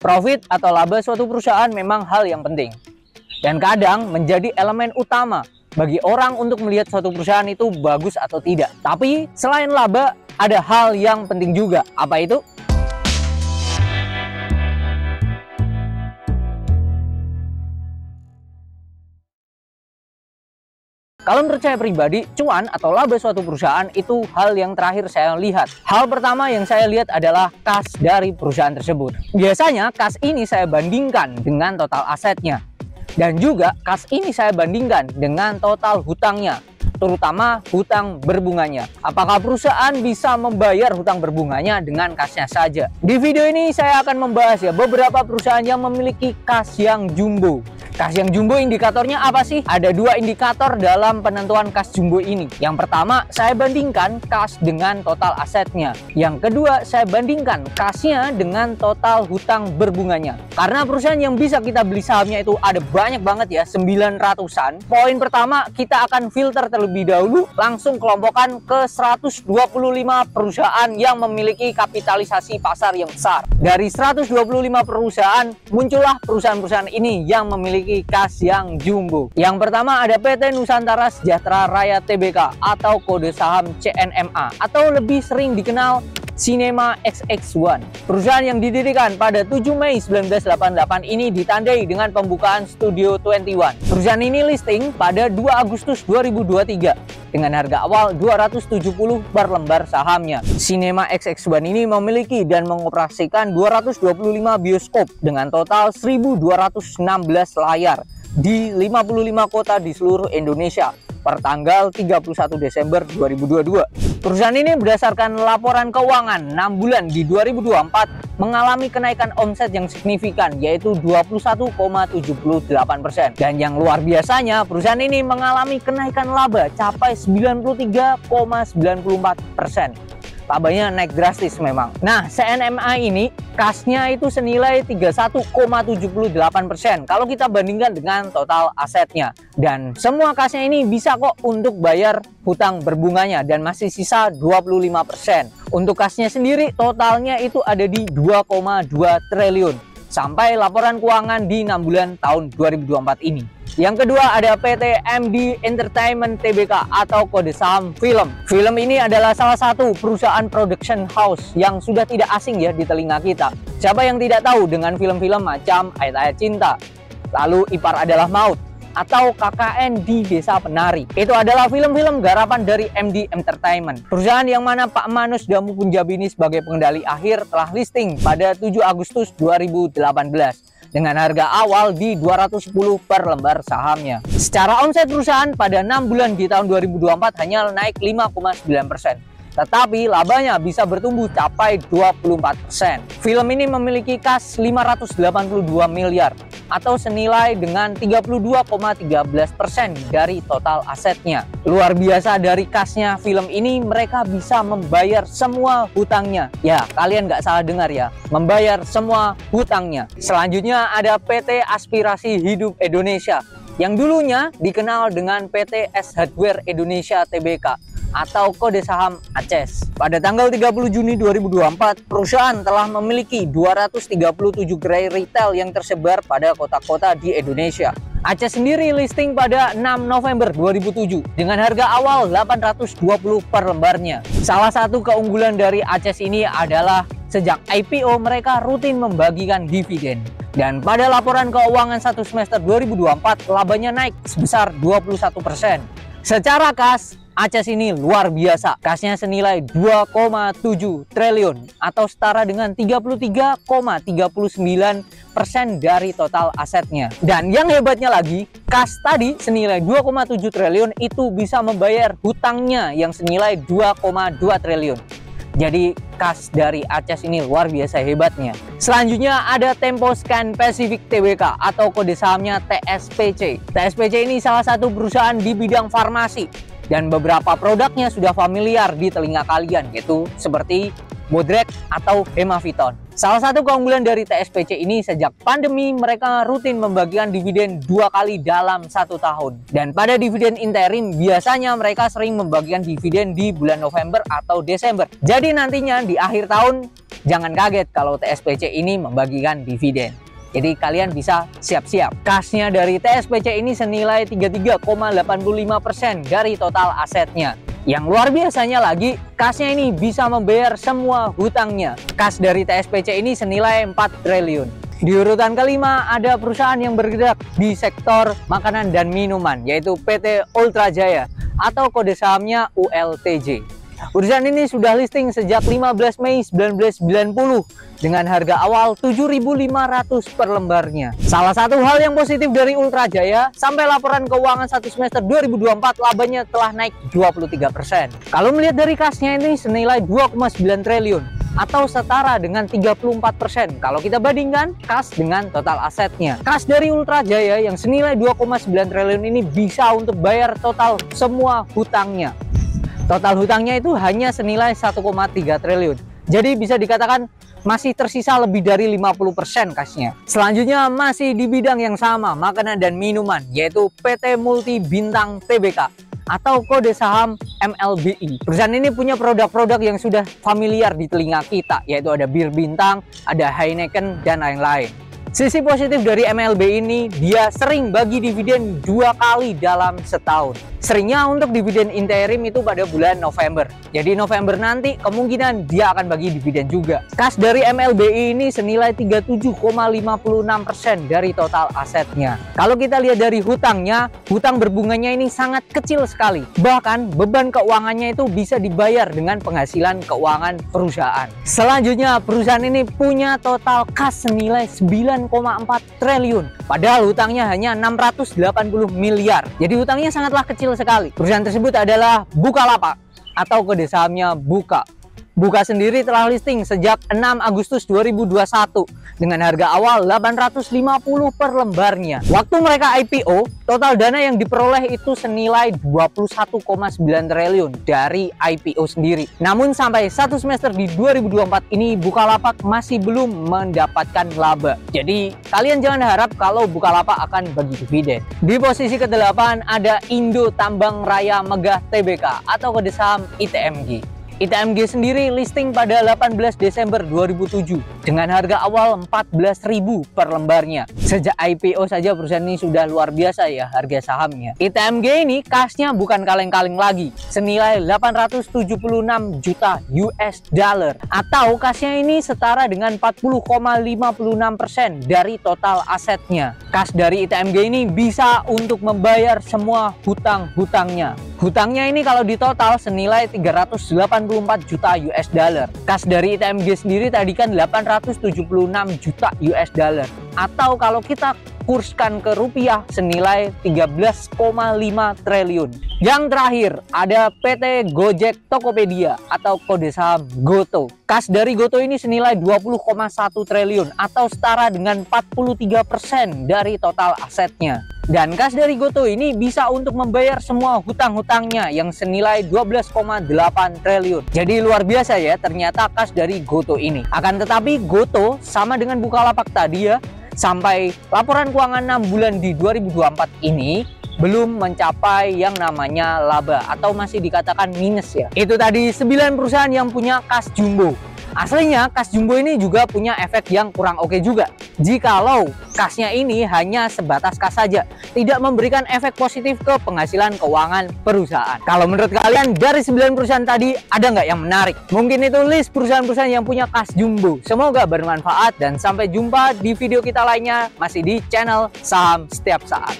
Profit atau laba suatu perusahaan memang hal yang penting dan kadang menjadi elemen utama bagi orang untuk melihat suatu perusahaan itu bagus atau tidak. Tapi selain laba, ada hal yang penting juga. Apa itu? Kalau menurut saya pribadi, cuan atau laba suatu perusahaan itu hal yang terakhir saya lihat. Hal pertama yang saya lihat adalah kas dari perusahaan tersebut. Biasanya kas ini saya bandingkan dengan total asetnya. Dan juga kas ini saya bandingkan dengan total hutangnya, terutama hutang berbunganya. Apakah perusahaan bisa membayar hutang berbunganya dengan kasnya saja? Di video ini saya akan membahas beberapa perusahaan yang memiliki kas yang jumbo. Kas yang jumbo indikatornya apa sih? Ada dua indikator dalam penentuan kas jumbo ini. Yang pertama, saya bandingkan kas dengan total asetnya. Yang kedua, saya bandingkan kasnya dengan total hutang berbunganya. Karena perusahaan yang bisa kita beli sahamnya itu ada banyak banget 900-an. Poin pertama, kita akan filter terlebih dahulu, langsung kelompokkan ke 125 perusahaan yang memiliki kapitalisasi pasar yang besar. Dari 125 perusahaan, muncullah perusahaan-perusahaan ini yang memiliki kas yang jumbo. Yang pertama ada PT Nusantara Sejahtera Raya Tbk atau kode saham CNMA atau lebih sering dikenal Cinema XX1. Perusahaan yang didirikan pada 7 Mei 1988 ini ditandai dengan pembukaan Studio 21. Perusahaan ini listing pada 2 Agustus 2023 dengan harga awal 270 per lembar sahamnya. Cinema XX1 ini memiliki dan mengoperasikan 225 bioskop dengan total 1.216 layar di 55 kota di seluruh Indonesia per tanggal 31 Desember 2022. Perusahaan ini berdasarkan laporan keuangan 6 bulan di 2024 mengalami kenaikan omset yang signifikan yaitu 21,78%. Dan yang luar biasanya perusahaan ini mengalami kenaikan laba capai 93,94%. Labanya naik drastis memang. Nah, CNMA ini kasnya itu senilai 31,78% kalau kita bandingkan dengan total asetnya. Dan semua kasnya ini bisa kok untuk bayar hutang berbunganya dan masih sisa 25%. Untuk kasnya sendiri totalnya itu ada di 2,2 triliun sampai laporan keuangan di 6 bulan tahun 2024 ini. Yang kedua ada PT MD Entertainment Tbk atau kode saham film. Film ini adalah salah satu perusahaan production house yang sudah tidak asing di telinga kita. Siapa yang tidak tahu dengan film-film macam Ayat-Ayat Cinta, lalu Ipar Adalah Maut, atau KKN di Desa Penari. Itu adalah film-film garapan dari MD Entertainment. Perusahaan yang mana Pak Manus Damu Punjabini sebagai pengendali akhir telah listing pada 7 Agustus 2018. Dengan harga awal di 210 per lembar sahamnya. Secara omset perusahaan pada 6 bulan di tahun 2024 hanya naik 5,9%. Tetapi labanya bisa bertumbuh capai 24%. Film ini memiliki kas 582 miliar atau senilai dengan 32,13% dari total asetnya. Luar biasa dari kasnya film ini mereka bisa membayar semua hutangnya. Ya, kalian nggak salah dengar membayar semua hutangnya. Selanjutnya ada PT Aspirasi Hidup Indonesia yang dulunya dikenal dengan PT S Hardware Indonesia Tbk atau kode saham ACES. Pada tanggal 30 Juni 2024, perusahaan telah memiliki 237 gerai retail yang tersebar pada kota-kota di Indonesia. ACES sendiri listing pada 6 November 2007 dengan harga awal 820 per lembarnya. Salah satu keunggulan dari ACES ini adalah sejak IPO mereka rutin membagikan dividen. Dan pada laporan keuangan 1 semester 2024, labanya naik sebesar 21%. Secara kas, ACES ini luar biasa. Kasnya senilai 2,7 triliun atau setara dengan 33,39% dari total asetnya. Dan yang hebatnya lagi, kas tadi senilai 2,7 triliun itu bisa membayar hutangnya yang senilai 2,2 triliun. Jadi kas dari ACES ini luar biasa hebatnya. Selanjutnya ada Temposcan Pacific Tbk atau kode sahamnya TSPC. TSPC ini salah satu perusahaan di bidang farmasi dan beberapa produknya sudah familiar di telinga kalian, yaitu seperti Bodrek atau Hemaviton. Salah satu keunggulan dari TSPC ini sejak pandemi mereka rutin membagikan dividen 2 kali dalam 1 tahun. Dan pada dividen interim biasanya mereka sering membagikan dividen di bulan November atau Desember. Jadi nantinya di akhir tahun Jangan kaget kalau TSPC ini membagikan dividen. Jadi kalian bisa siap-siap. Kasnya dari TSPC ini senilai 33,85% dari total asetnya. Yang luar biasanya lagi, kasnya ini bisa membayar semua hutangnya. Kas dari TSPC ini senilai 4 triliun. Di urutan kelima ada perusahaan yang bergerak di sektor makanan dan minuman, yaitu PT Ultra Jaya atau kode sahamnya ULTJ. Perusahaan ini sudah listing sejak 15 Mei 1990 dengan harga awal 7.500 per lembarnya. Salah satu hal yang positif dari Ultra Jaya, sampai laporan keuangan 1 semester 2024 labanya telah naik 23%. Kalau melihat dari kasnya ini senilai 2,9 triliun atau setara dengan 34% kalau kita bandingkan kas dengan total asetnya. Kas dari Ultra Jaya yang senilai 2,9 triliun ini bisa untuk bayar total semua hutangnya. Total hutangnya itu hanya senilai 1,3 triliun. Jadi bisa dikatakan masih tersisa lebih dari 50% kasnya. Selanjutnya masih di bidang yang sama, makanan dan minuman, yaitu PT Multi Bintang Tbk atau kode saham MLBI. Perusahaan ini punya produk-produk yang sudah familiar di telinga kita, yaitu ada bir bintang, ada Heineken, dan lain-lain. Sisi positif dari MLBI ini, dia sering bagi dividen 2 kali dalam setahun. Seringnya untuk dividen interim itu pada bulan November. Jadi November nanti kemungkinan dia akan bagi dividen juga. Kas dari MLBI ini senilai 37,56% dari total asetnya. Kalau kita lihat dari hutangnya, hutang berbunganya ini sangat kecil sekali. Bahkan beban keuangannya itu bisa dibayar dengan penghasilan keuangan perusahaan. Selanjutnya perusahaan ini punya total kas senilai 9,4 triliun. Padahal hutangnya hanya 680 miliar. Jadi hutangnya sangatlah kecil sekali. Perusahaan tersebut adalah Bukalapak atau kode sahamnya Buka. Buka sendiri telah listing sejak 6 Agustus 2021 dengan harga awal 850 per lembarnya. Waktu mereka IPO, total dana yang diperoleh itu senilai 21,9 triliun dari IPO sendiri. Namun sampai 1 semester di 2024 ini Bukalapak masih belum mendapatkan laba. Jadi kalian jangan harap kalau Bukalapak akan bagi dividen. Di posisi ke-8 ada Indo Tambang Raya Megah Tbk atau kode saham ITMG. ITMG sendiri listing pada 18 Desember 2007 dengan harga awal 14.000 per lembarnya. Sejak IPO saja perusahaan ini sudah luar biasa ya harga sahamnya. ITMG ini kasnya bukan kaleng-kaleng lagi, senilai 876 juta US dollar atau kasnya ini setara dengan 40,56% dari total asetnya. Kas dari ITMG ini bisa untuk membayar semua hutang-hutangnya. Hutangnya ini kalau ditotal senilai 384 juta US dollar. Kas dari ITMG sendiri tadi kan 876 juta US dollar. Atau kalau kita kurskan ke rupiah senilai 13,5 triliun. Yang terakhir ada PT Gojek Tokopedia atau kode saham Goto. Kas dari Goto ini senilai 20,1 triliun atau setara dengan 43% dari total asetnya. Dan kas dari Goto ini bisa untuk membayar semua hutang-hutangnya yang senilai 12,8 triliun. Jadi luar biasa ya ternyata kas dari Goto ini. Akan tetapi Goto sama dengan Bukalapak tadi ya, sampai laporan keuangan 6 bulan di 2024 ini belum mencapai yang namanya laba atau masih dikatakan minus ya. Itu tadi 9 perusahaan yang punya kas jumbo. Aslinya kas jumbo ini juga punya efek yang kurang oke juga. Jikalau kasnya ini hanya sebatas kas saja, tidak memberikan efek positif ke penghasilan keuangan perusahaan. Kalau menurut kalian dari 9 perusahaan tadi ada nggak yang menarik? Mungkin itu list perusahaan-perusahaan yang punya kas jumbo. Semoga bermanfaat dan sampai jumpa di video kita lainnya masih di channel Saham Setiap Saat.